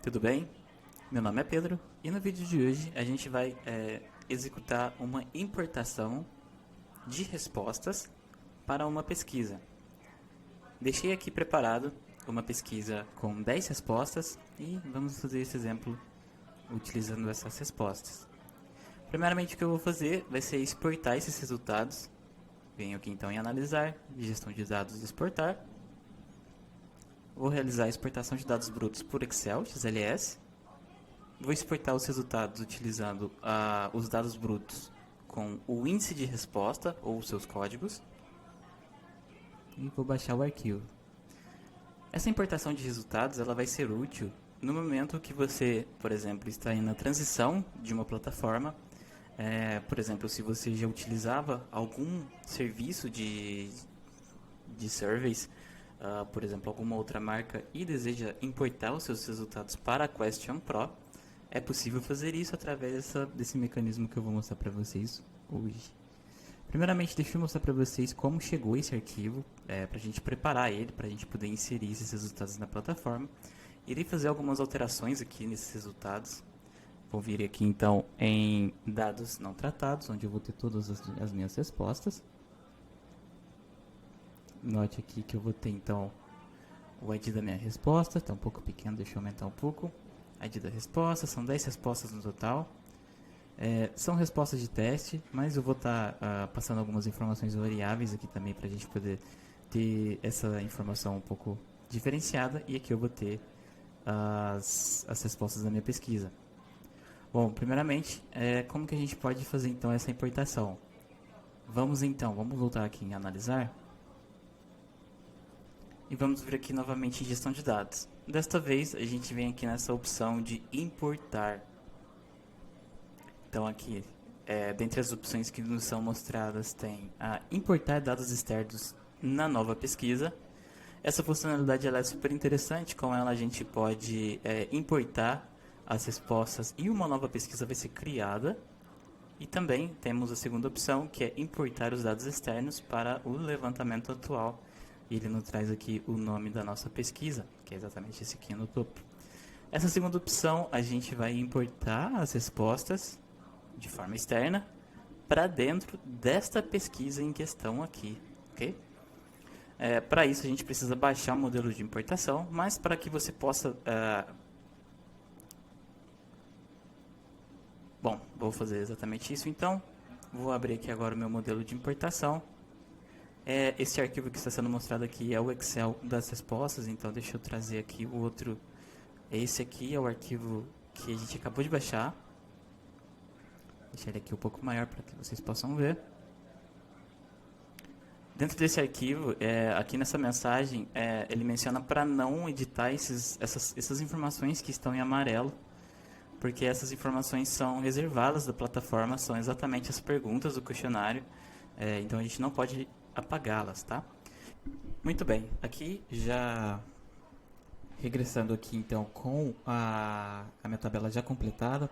tudo bem? Meu nome é Pedro e no vídeo de hoje a gente vai executar uma importação de respostas para uma pesquisa. Deixei aqui preparado uma pesquisa com 10 respostas e vamos fazer esse exemplo utilizando essas respostas. Primeiramente o que eu vou fazer vai ser exportar esses resultados. Venho aqui então em analisar, gestão de dados e exportar. Vou realizar a exportação de dados brutos por Excel, XLS. Vou exportar os resultados utilizando os dados brutos com o índice de resposta ou seus códigos. E vou baixar o arquivo. Essa importação de resultados ela vai ser útil no momento que você, por exemplo, está na transição de uma plataforma. Por exemplo, se você já utilizava algum serviço de surveys, por exemplo, alguma outra marca e deseja importar os seus resultados para a Question Pro, é possível fazer isso através desse mecanismo que eu vou mostrar para vocês hoje. Primeiramente, deixa eu mostrar para vocês como chegou esse arquivo, para a gente preparar ele, para a gente poder inserir esses resultados na plataforma. Irei fazer algumas alterações aqui nesses resultados. Vou vir aqui então em dados não tratados, onde eu vou ter todas as minhas respostas. Note aqui que eu vou ter então o ID da minha resposta, está um pouco pequeno, deixa eu aumentar um pouco. ID da resposta, são 10 respostas no total. São respostas de teste, mas eu vou estar passando algumas informações variáveis aqui também para a gente poder ter essa informação um pouco diferenciada. E aqui eu vou ter as respostas da minha pesquisa. Bom, primeiramente, como que a gente pode fazer então essa importação? Vamos voltar aqui em analisar. E vamos vir aqui novamente em gestão de dados. Desta vez, a gente vem aqui nessa opção de importar. Então aqui, dentre as opções que nos são mostradas, tem a importar dados externos na nova pesquisa. Essa funcionalidade ela é super interessante, com ela a gente pode importar as respostas e uma nova pesquisa vai ser criada. E também temos a segunda opção, que é importar os dados externos para o levantamento atual. E ele nos traz aqui o nome da nossa pesquisa, que é exatamente esse aqui no topo. Essa segunda opção, a gente vai importar as respostas de forma externa para dentro desta pesquisa em questão aqui, ok? Para isso, a gente precisa baixar o modelo de importação, mas para que você possa... Bom, vou fazer exatamente isso então. Vou abrir aqui agora o meu modelo de importação. Esse arquivo que está sendo mostrado aqui é o Excel das respostas, então deixa eu trazer aqui o outro. Esse aqui é o arquivo que a gente acabou de baixar. Deixar ele aqui um pouco maior para que vocês possam ver. Dentro desse arquivo, aqui nessa mensagem, ele menciona para não editar essas informações que estão em amarelo, porque essas informações são reservadas da plataforma, são exatamente as perguntas do questionário, então a gente não pode apagá-las, tá? Muito bem, aqui já regressando aqui então com a minha tabela já completada.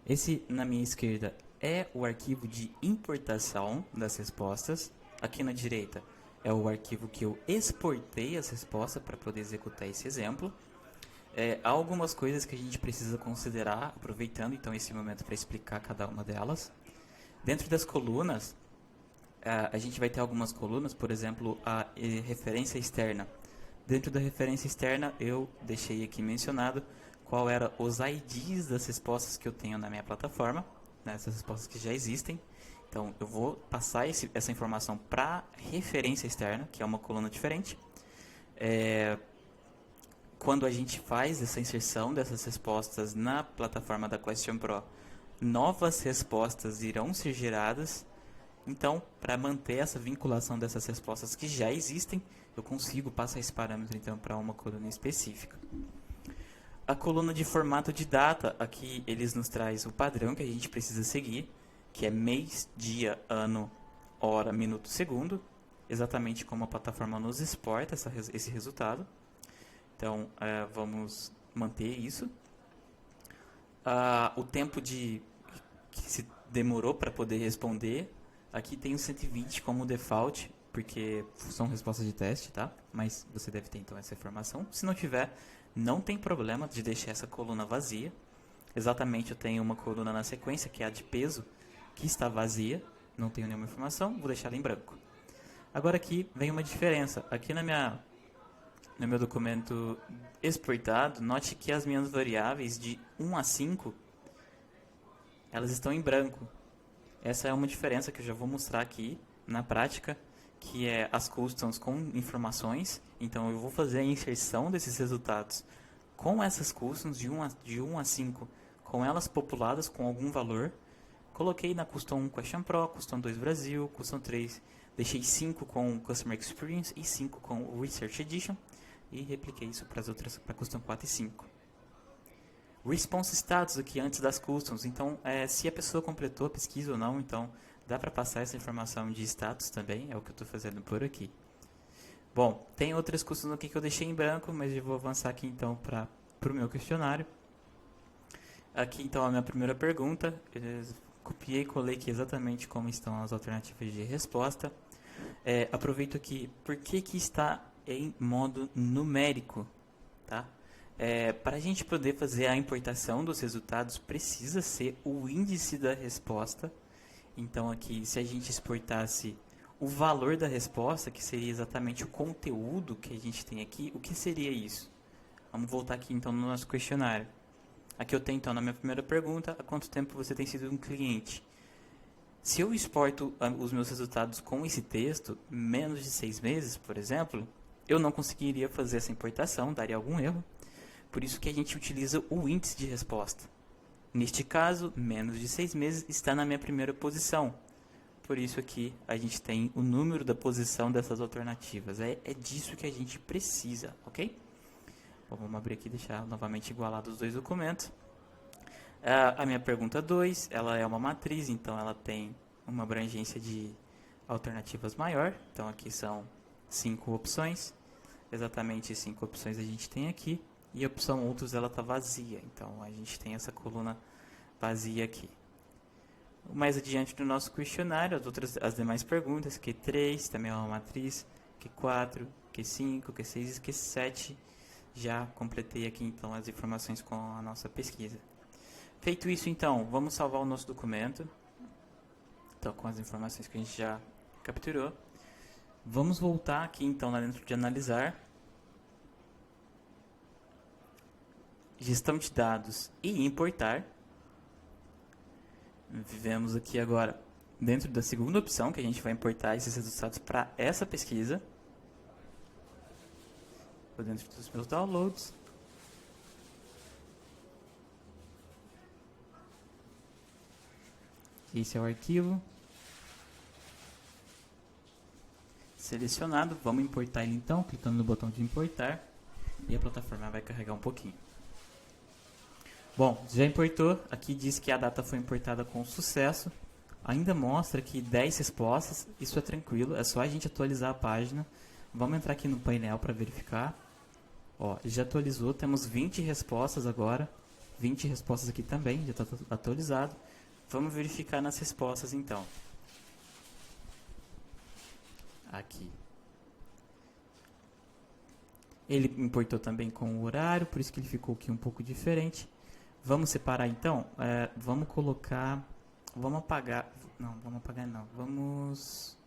Esse na minha esquerda é o arquivo de importação das respostas. Aqui na direita é o arquivo que eu exportei as respostas para poder executar esse exemplo. Há algumas coisas que a gente precisa considerar, aproveitando então esse momento para explicar cada uma delas. Dentro das colunas, a gente vai ter algumas colunas, por exemplo, a referência externa. Dentro da referência externa, eu deixei aqui mencionado qual eram os IDs das respostas que eu tenho na minha plataforma, né, essas respostas que já existem. Então, eu vou passar essa informação para a referência externa, que é uma coluna diferente. Quando a gente faz essa inserção dessas respostas na plataforma da Question Pro, novas respostas irão ser geradas. Então, para manter essa vinculação dessas respostas que já existem, eu consigo passar esse parâmetro então para uma coluna específica. A coluna de formato de data, aqui eles nos traz o padrão que a gente precisa seguir, que é mês, dia, ano, hora, minuto, segundo, exatamente como a plataforma nos exporta esse resultado. Então, vamos manter isso. O tempo que se demorou para poder responder, aqui tem o 120 como default, porque são respostas de teste, tá? Mas você deve ter então essa informação. Se não tiver, não tem problema de deixar essa coluna vazia. Exatamente, eu tenho uma coluna na sequência, que é a de peso, que está vazia, não tenho nenhuma informação, vou deixar ela em branco. Agora aqui vem uma diferença. Aqui no meu documento exportado, note que as minhas variáveis de 1 a 5, elas estão em branco. Essa é uma diferença que eu já vou mostrar aqui na prática, que é as customs com informações. Então eu vou fazer a inserção desses resultados com essas customs de 1 a 5, com elas populadas com algum valor. Coloquei na Custom 1 Question Pro, Custom 2 Brasil, Custom 3, deixei 5 com Customer Experience e 5 com Research Edition, e repliquei isso para as outras, para Custom 4 e 5. Response status aqui antes das customs, então se a pessoa completou a pesquisa ou não, então dá para passar essa informação de status também, é o que eu estou fazendo por aqui. Bom, tem outras customs aqui que eu deixei em branco, mas eu vou avançar aqui então para o meu questionário. Aqui então a minha primeira pergunta, copiei e colei aqui exatamente como estão as alternativas de resposta. Aproveito aqui, por que está em modo numérico, tá? Para a gente poder fazer a importação dos resultados, precisa ser o índice da resposta. Então aqui, se a gente exportasse o valor da resposta, que seria exatamente o conteúdo que a gente tem aqui, o que seria isso? Vamos voltar aqui então no nosso questionário. Aqui eu tenho então na minha primeira pergunta, há quanto tempo você tem sido um cliente? Se eu exporto os meus resultados com esse texto, menos de 6 meses, por exemplo, eu não conseguiria fazer essa importação, daria algum erro. Por isso que a gente utiliza o índice de resposta. Neste caso, menos de 6 meses está na minha primeira posição. Por isso aqui a gente tem o número da posição dessas alternativas. É disso que a gente precisa, ok? Bom, vamos abrir aqui e deixar novamente igualado os dois documentos. A minha pergunta 2, ela é uma matriz, então ela tem uma abrangência de alternativas maior. Então aqui são 5 opções. Exatamente 5 opções a gente tem aqui. E a opção outros ela está vazia, então a gente tem essa coluna vazia aqui. Mais adiante no nosso questionário, as demais perguntas, Q3 também é uma matriz, Q4, Q5, Q6 e Q7, já completei aqui então as informações com a nossa pesquisa. Feito isso então, vamos salvar o nosso documento, então com as informações que a gente já capturou. Vamos voltar aqui então lá dentro de analisar, gestão de dados e importar. Vivemos aqui agora dentro da segunda opção, que a gente vai importar esses resultados para essa pesquisa. Vou dentro dos meus downloads. Esse é o arquivo. Selecionado, vamos importar ele então, clicando no botão de importar. E a plataforma vai carregar um pouquinho. Bom, já importou, aqui diz que a data foi importada com sucesso, ainda mostra aqui 10 respostas, isso é tranquilo, é só a gente atualizar a página. Vamos entrar aqui no painel para verificar. Ó, já atualizou, temos 20 respostas agora, 20 respostas aqui também, já está atualizado. Vamos verificar nas respostas então. Aqui. Ele importou também com o horário, por isso que ele ficou aqui um pouco diferente. Vamos separar então, vamos colocar, vamos apagar, vamos,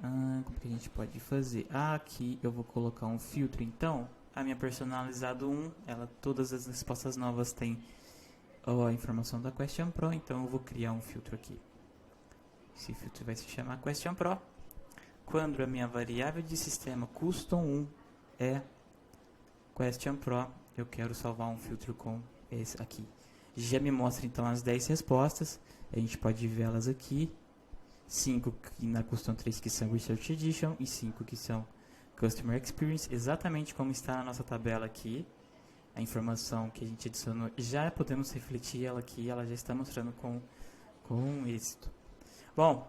como que a gente pode fazer? Aqui eu vou colocar um filtro então, a minha personalizado 1, todas as respostas novas têm a informação da Question Pro, então eu vou criar um filtro aqui. Esse filtro vai se chamar Question Pro. Quando a minha variável de sistema Custom 1 é Question Pro, eu quero salvar um filtro com esse aqui. Já me mostra então as 10 respostas, a gente pode ver elas aqui, 5 na Custom 3 que são Research Edition e 5 que são Customer Experience, exatamente como está na nossa tabela aqui. A informação que a gente adicionou, já podemos refletir ela aqui, ela já está mostrando com êxito. Bom,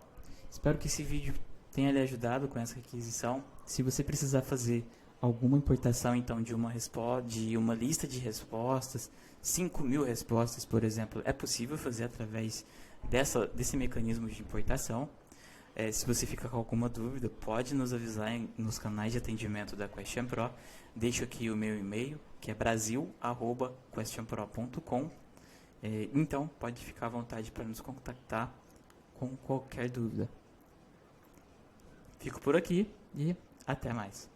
espero que esse vídeo tenha lhe ajudado com essa requisição. Se você precisar fazer alguma importação então de uma lista de respostas, 5.000 respostas, por exemplo, é possível fazer através desse mecanismo de importação. Se você fica com alguma dúvida, pode nos avisar nos canais de atendimento da Question Pro. Deixo aqui o meu e-mail, que é brasil@questionpro.com. Então, pode ficar à vontade para nos contactar com qualquer dúvida. Fico por aqui e até mais.